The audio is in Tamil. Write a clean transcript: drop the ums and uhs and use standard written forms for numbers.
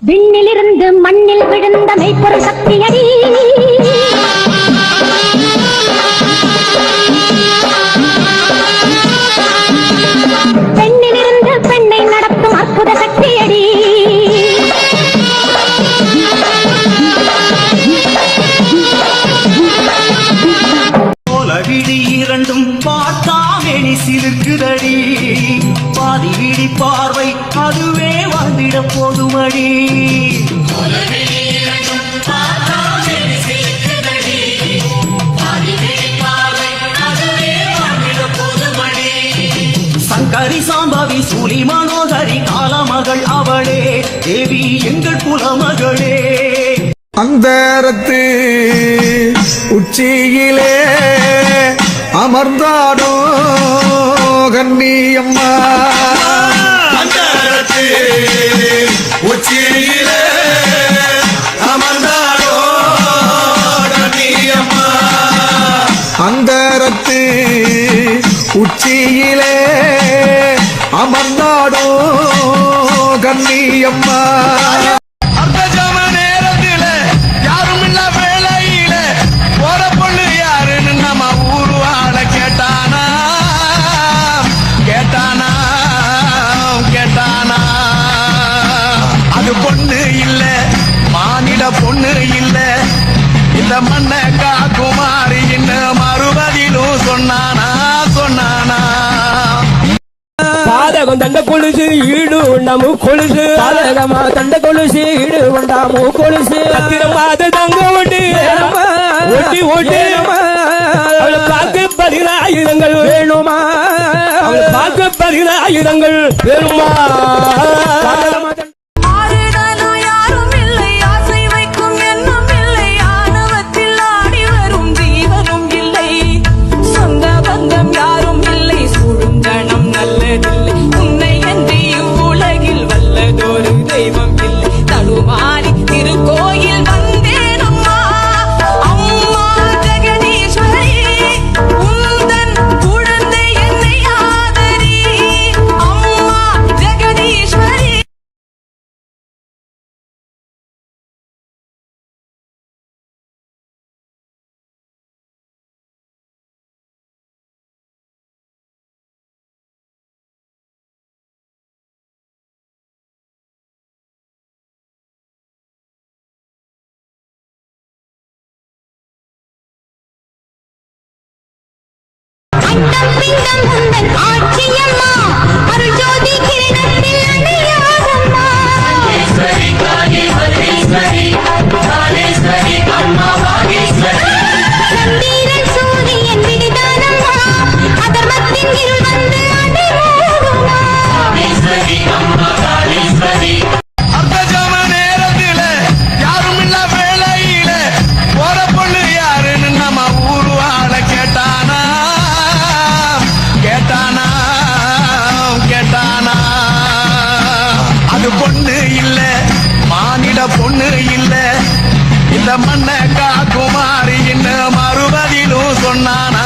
விண்ணிலிருந்து மண்ணில் விழுந்த மெய்ப்பொருள் சக்தியடி பெண்ணிலிருந்து பெண்ணை நடத்தும் அற்புத சக்தியடி விழி இரண்டும் பார்த்தாமேனி சிலிர்க்குதடி பாதி விழி பார்வை அதுவே வாழ்ந்திட போதுமடி சங்கரி சாம்பவி சூலி மனோகரி காலமகள் அவளே தேவி எங்கள் குலமகளே அந்தரத்து உச்சியிலே அமர்ந்தாடோ கண்ணியம்மா அந்தரத்து உச்சியிலே அமர்ந்தாடோ கண்ணியம்மா அந்தரத்து உச்சியிலே அமர்ந்தாடோ கண்ணியம்மா பொண்ணு இல்ல இந்த மண்ண காக்குமாரி என்ன மறுபதிலும் சொன்னானா பாதகம் தண்ட கொலுசு ஈடு உண்டாமு கொலுசு பாதகமா தண்ட கொலுசு ஈடு உண்டாமு கொலுசு மாத தங்க ஓட்டி ஓட்டி ஓட்டி பார்க்க 10000 வேணுமா பார்க்க 10000 வேணுமா ஆட்சியம்மா அருள் ஜோதி கிரணத்தில் அணியாதம்மா சந்திரன் சூரியன் விடுதானம்மா அதர்மத்தின் இருள் வந்து அடிமோதுமா பொண்ணு இல்ல மானிட பொண்ணு இல்ல இந்த மண்ண காக்குமாரி என்ன மறுபதிலும் சொன்னானா